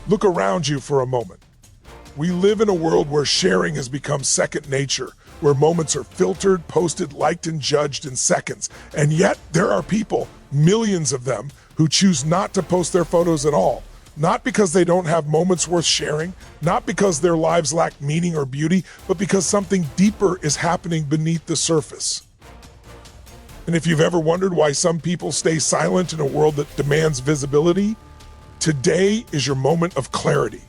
Look around you for a moment. We live in a world where sharing has become second nature, where moments are filtered, posted, liked, and judged in seconds. And yet, there are people, millions of them, who choose not to post their photos at all. Not because they don't have moments worth sharing, not because their lives lack meaning or beauty, but because something deeper is happening beneath the surface. And if you've ever wondered why some people stay silent in a world that demands visibility, today is your moment of clarity.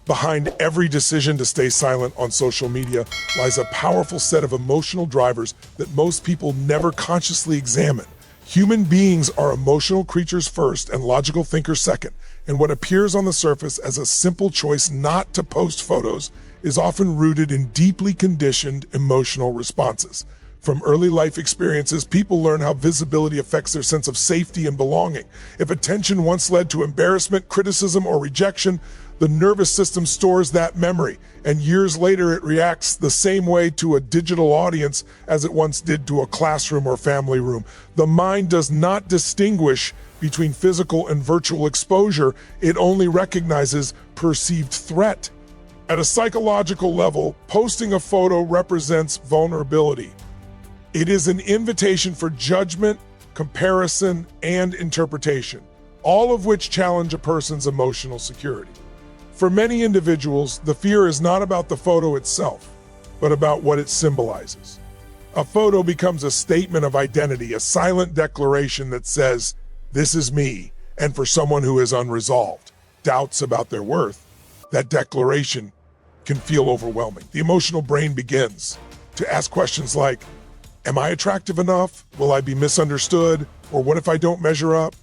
Behind every decision to stay silent on social media lies a powerful set of emotional drivers that most people never consciously examine. Human beings are emotional creatures first and logical thinkers second, and what appears on the surface as a simple choice not to post photos is often rooted in deeply conditioned emotional responses. From early life experiences, people learn how visibility affects their sense of safety and belonging. If attention once led to embarrassment, criticism, or rejection, the nervous system stores that memory, and years later it reacts the same way to a digital audience as it once did to a classroom or family room. The mind does not distinguish between physical and virtual exposure. It only recognizes perceived threat. At a psychological level, posting a photo represents vulnerability. It is an invitation for judgment, comparison, and interpretation, all of which challenge a person's emotional security. For many individuals, the fear is not about the photo itself, but about what it symbolizes. A photo becomes a statement of identity, a silent declaration that says, "This is me," and for someone who is unresolved, doubts about their worth, that declaration can feel overwhelming. The emotional brain begins to ask questions like, am I attractive enough? Will I be misunderstood? Or what if I don't measure up?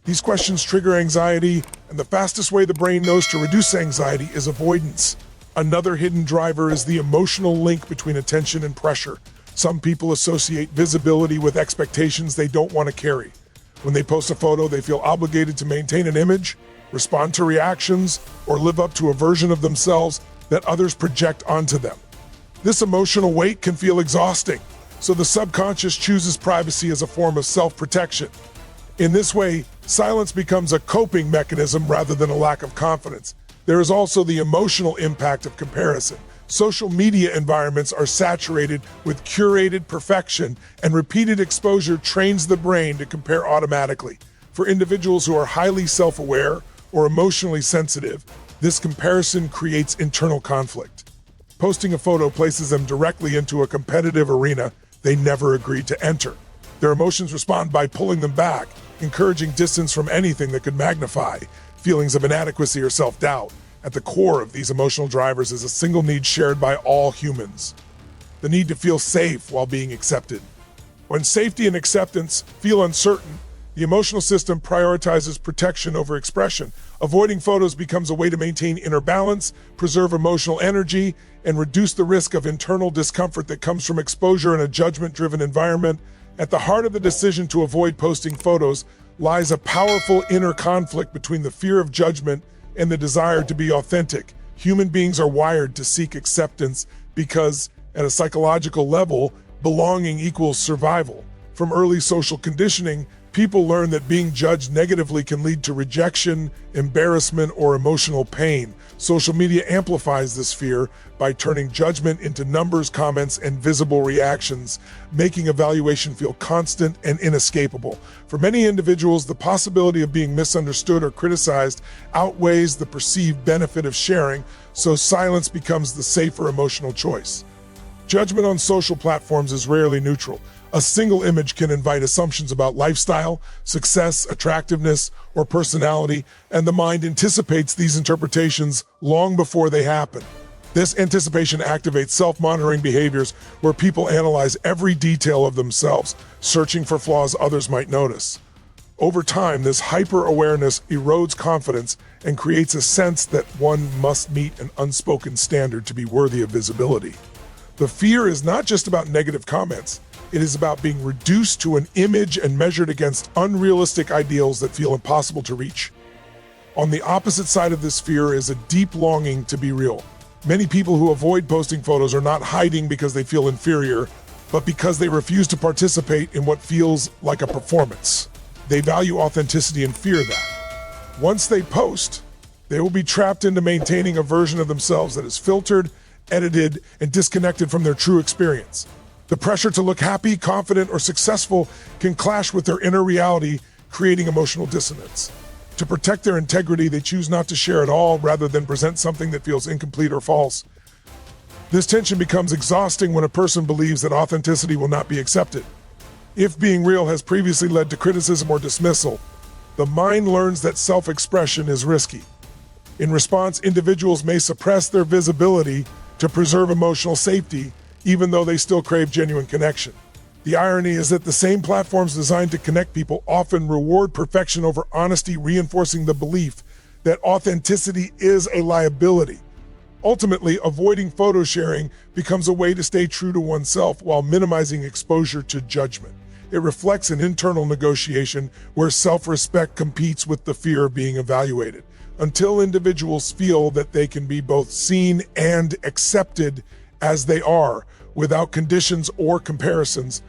These questions trigger anxiety, and the fastest way the brain knows to reduce anxiety is avoidance. Another hidden driver is the emotional link between attention and pressure. Some people associate visibility with expectations they don't want to carry. When they post a photo, they feel obligated to maintain an image, respond to reactions, or live up to a version of themselves that others project onto them. This emotional weight can feel exhausting, so the subconscious chooses privacy as a form of self-protection. In this way, silence becomes a coping mechanism rather than a lack of confidence. There is also the emotional impact of comparison. Social media environments are saturated with curated perfection, and repeated exposure trains the brain to compare automatically. For individuals who are highly self-aware or emotionally sensitive, this comparison creates internal conflict. Posting a photo places them directly into a competitive arena they never agreed to enter. Their emotions respond by pulling them back, encouraging distance from anything that could magnify feelings of inadequacy or self-doubt. At the core of these emotional drivers is a single need shared by all humans: the need to feel safe while being accepted. When safety and acceptance feel uncertain, the emotional system prioritizes protection over expression. Avoiding photos becomes a way to maintain inner balance, preserve emotional energy, and reduce the risk of internal discomfort that comes from exposure in a judgment-driven environment. At the heart of the decision to avoid posting photos lies a powerful inner conflict between the fear of judgment and the desire to be authentic. Human beings are wired to seek acceptance because, at a psychological level, belonging equals survival. From early social conditioning, people learn that being judged negatively can lead to rejection, embarrassment, or emotional pain. Social media amplifies this fear by turning judgment into numbers, comments, and visible reactions, making evaluation feel constant and inescapable. For many individuals, the possibility of being misunderstood or criticized outweighs the perceived benefit of sharing, so silence becomes the safer emotional choice. Judgment on social platforms is rarely neutral. A single image can invite assumptions about lifestyle, success, attractiveness, or personality, and the mind anticipates these interpretations long before they happen. This anticipation activates self-monitoring behaviors where people analyze every detail of themselves, searching for flaws others might notice. Over time, this hyper-awareness erodes confidence and creates a sense that one must meet an unspoken standard to be worthy of visibility. The fear is not just about negative comments. It is about being reduced to an image and measured against unrealistic ideals that feel impossible to reach. On the opposite side of this fear is a deep longing to be real. Many people who avoid posting photos are not hiding because they feel inferior, but because they refuse to participate in what feels like a performance. They value authenticity and fear that, once they post, They will be trapped into maintaining a version of themselves that is filtered, edited, and disconnected from their true experience. The pressure to look happy, confident, or successful can clash with their inner reality, creating emotional dissonance. To protect their integrity, they choose not to share at all rather than present something that feels incomplete or false. This tension becomes exhausting when a person believes that authenticity will not be accepted. If being real has previously led to criticism or dismissal, the mind learns that self-expression is risky. In response, individuals may suppress their visibility to preserve emotional safety, even though they still crave genuine connection. The irony is that the same platforms designed to connect people often reward perfection over honesty, reinforcing the belief that authenticity is a liability. Ultimately, avoiding photo sharing becomes a way to stay true to oneself while minimizing exposure to judgment. It reflects an internal negotiation where self-respect competes with the fear of being evaluated. Until individuals feel that they can be both seen and accepted as they are, without conditions or comparisons,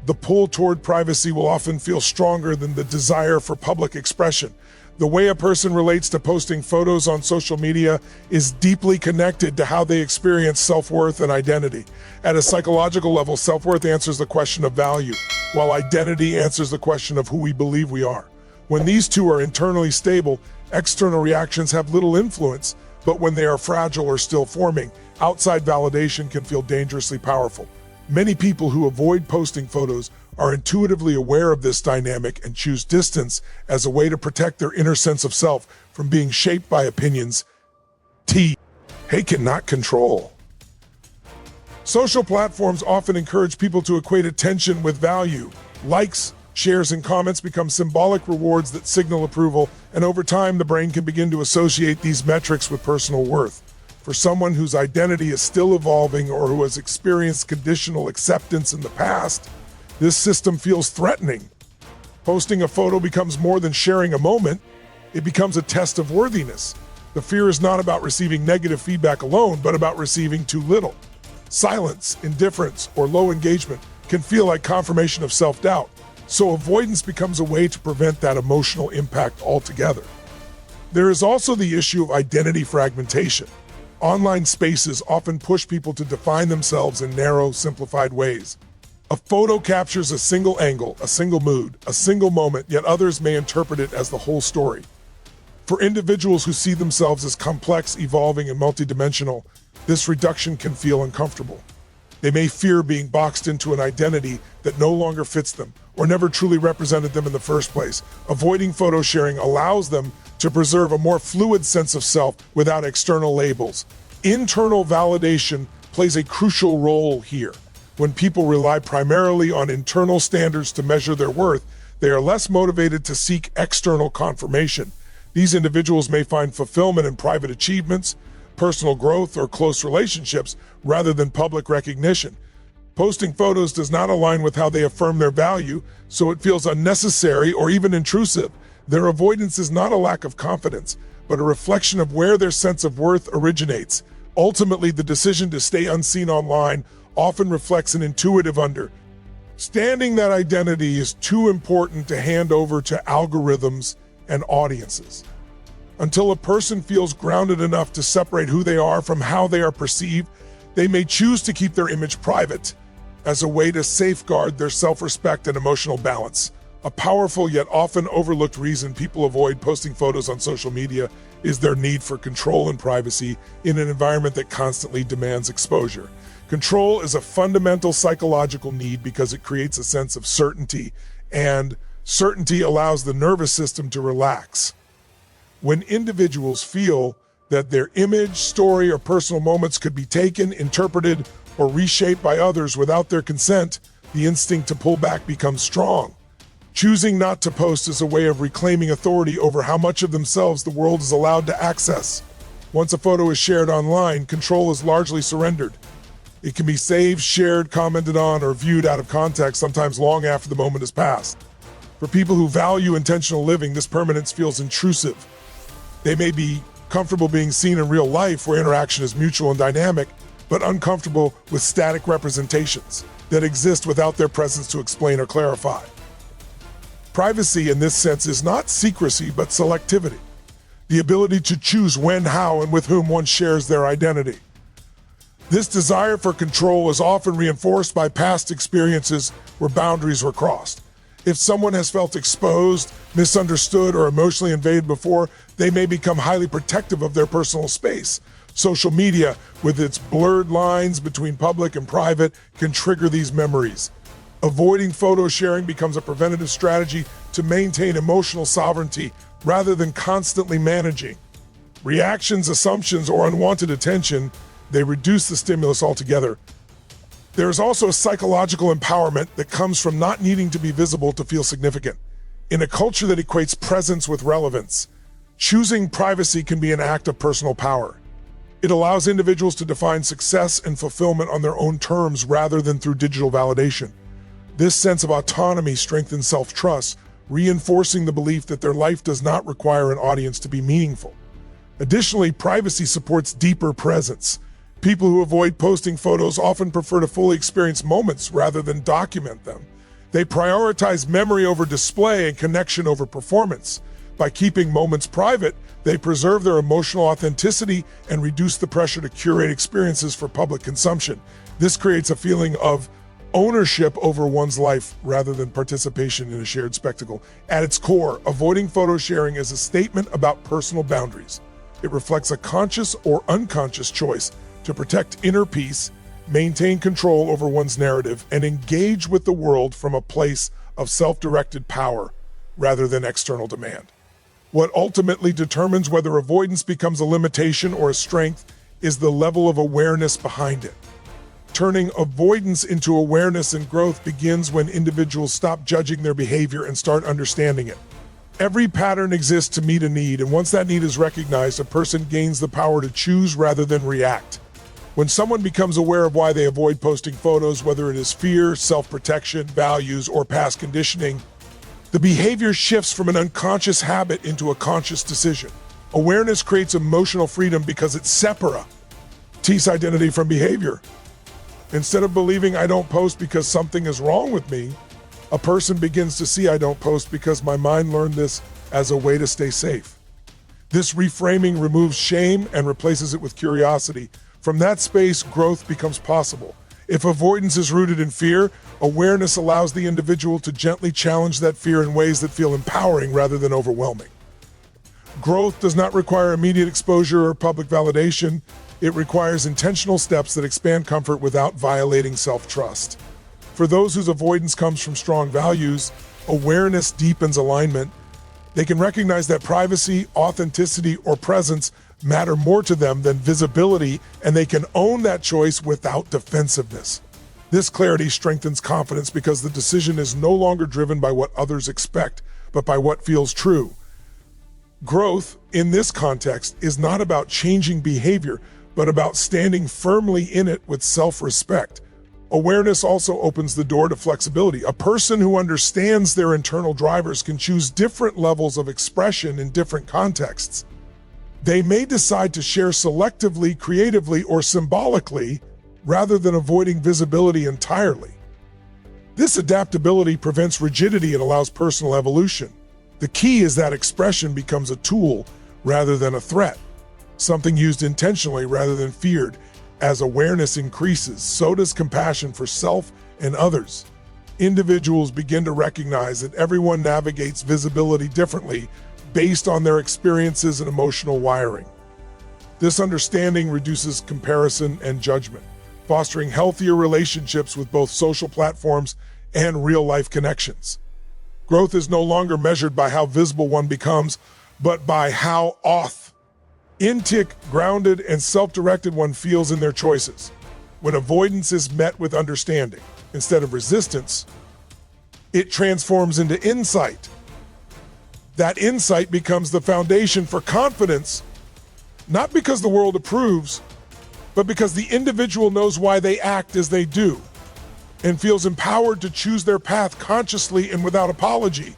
the pull toward privacy will often feel stronger than the desire for public expression. The way a person relates to posting photos on social media is deeply connected to how they experience self-worth and identity. At a psychological level, self-worth answers the question of value, while identity answers the question of who we believe we are. When these two are internally stable, external reactions have little influence, but when they are fragile or still forming, outside validation can feel dangerously powerful. Many people who avoid posting photos are intuitively aware of this dynamic and choose distance as a way to protect their inner sense of self from being shaped by opinions they cannot control. Social platforms often encourage people to equate attention with value. Likes, shares, and comments become symbolic rewards that signal approval, and over time the brain can begin to associate these metrics with personal worth. For someone whose identity is still evolving or who has experienced conditional acceptance in the past, this system feels threatening. Posting a photo becomes more than sharing a moment, it becomes a test of worthiness. The fear is not about receiving negative feedback alone, but about receiving too little. Silence, indifference, or low engagement can feel like confirmation of self-doubt, so avoidance becomes a way to prevent that emotional impact altogether. There is also the issue of identity fragmentation. Online spaces often push people to define themselves in narrow, simplified ways. A photo captures a single angle, a single mood, a single moment, yet others may interpret it as the whole story. For individuals who see themselves as complex, evolving, and multidimensional, this reduction can feel uncomfortable. They may fear being boxed into an identity that no longer fits them or never truly represented them in the first place. Avoiding photo sharing allows them to preserve a more fluid sense of self without external labels. Internal validation plays a crucial role here. When people rely primarily on internal standards to measure their worth, they are less motivated to seek external confirmation. These individuals may find fulfillment in private achievements, personal growth, or close relationships rather than public recognition. Posting photos does not align with how they affirm their value, so it feels unnecessary or even intrusive. Their avoidance is not a lack of confidence, but a reflection of where their sense of worth originates. Ultimately, the decision to stay unseen online often reflects an intuitive understanding that identity is too important to hand over to algorithms and audiences. Until a person feels grounded enough to separate who they are from how they are perceived, they may choose to keep their image private as a way to safeguard their self-respect and emotional balance. A powerful yet often overlooked reason people avoid posting photos on social media is their need for control and privacy in an environment that constantly demands exposure. Control is a fundamental psychological need because it creates a sense of certainty, and certainty allows the nervous system to relax. When individuals feel that their image, story, or personal moments could be taken, interpreted, or reshaped by others without their consent, the instinct to pull back becomes strong. Choosing not to post is a way of reclaiming authority over how much of themselves the world is allowed to access. Once a photo is shared online, control is largely surrendered. It can be saved, shared, commented on, or viewed out of context, sometimes long after the moment has passed. For people who value intentional living, this permanence feels intrusive. They may be comfortable being seen in real life where interaction is mutual and dynamic, but uncomfortable with static representations that exist without their presence to explain or clarify. Privacy in this sense is not secrecy, but selectivity. the ability to choose when, how, and with whom one shares their identity. This desire for control is often reinforced by past experiences where boundaries were crossed. If someone has felt exposed, misunderstood, or emotionally invaded before, they may become highly protective of their personal space. Social media, with its blurred lines between public and private, can trigger these memories. Avoiding photo sharing becomes a preventative strategy to maintain emotional sovereignty rather than constantly managing reactions, assumptions, or unwanted attention. They reduce the stimulus altogether. There is also a psychological empowerment that comes from not needing to be visible to feel significant. In a culture that equates presence with relevance, choosing privacy can be an act of personal power. It allows individuals to define success and fulfillment on their own terms rather than through digital validation. This sense of autonomy strengthens self-trust, reinforcing the belief that their life does not require an audience to be meaningful. Additionally, privacy supports deeper presence. People who avoid posting photos often prefer to fully experience moments rather than document them. They prioritize memory over display and connection over performance. By keeping moments private, they preserve their emotional authenticity and reduce the pressure to curate experiences for public consumption. This creates a feeling of ownership over one's life rather than participation in a shared spectacle. At its core, avoiding photo sharing is a statement about personal boundaries. It reflects a conscious or unconscious choice to protect inner peace, maintain control over one's narrative, and engage with the world from a place of self-directed power rather than external demand. What ultimately determines whether avoidance becomes a limitation or a strength is the level of awareness behind it. Turning avoidance into awareness and growth begins when individuals stop judging their behavior and start understanding it. Every pattern exists to meet a need, and once that need is recognized, a person gains the power to choose rather than react. When someone becomes aware of why they avoid posting photos, whether it is fear, self-protection, values, or past conditioning, the behavior shifts from an unconscious habit into a conscious decision. Awareness creates emotional freedom because it separates identity from behavior. Instead of believing I don't post because something is wrong with me, a person begins to see I don't post because my mind learned this as a way to stay safe. This reframing removes shame and replaces it with curiosity. From that space, growth becomes possible. If avoidance is rooted in fear, awareness allows the individual to gently challenge that fear in ways that feel empowering rather than overwhelming. Growth does not require immediate exposure or public validation. It requires intentional steps that expand comfort without violating self-trust. For those whose avoidance comes from strong values, awareness deepens alignment. They can recognize that privacy, authenticity, or presence matter more to them than visibility, and they can own that choice without defensiveness. This clarity strengthens confidence because the decision is no longer driven by what others expect, but by what feels true. Growth, in this context, is not about changing behavior, but about standing firmly in it with self-respect. Awareness also opens the door to flexibility. A person who understands their internal drivers can choose different levels of expression in different contexts. They may decide to share selectively, creatively, or symbolically, rather than avoiding visibility entirely. This adaptability prevents rigidity and allows personal evolution. The key is that expression becomes a tool rather than a threat, something used intentionally rather than feared. As awareness increases, so does compassion for self and others. Individuals begin to recognize that everyone navigates visibility differently based on their experiences and emotional wiring. This understanding reduces comparison and judgment, fostering healthier relationships with both social platforms and real-life connections. Growth is no longer measured by how visible one becomes, but by how authentic, grounded, and self-directed one feels in their choices. When avoidance is met with understanding instead of resistance, it transforms into insight. That insight becomes the foundation for confidence, not because the world approves, but because the individual knows why they act as they do and feels empowered to choose their path consciously and without apology.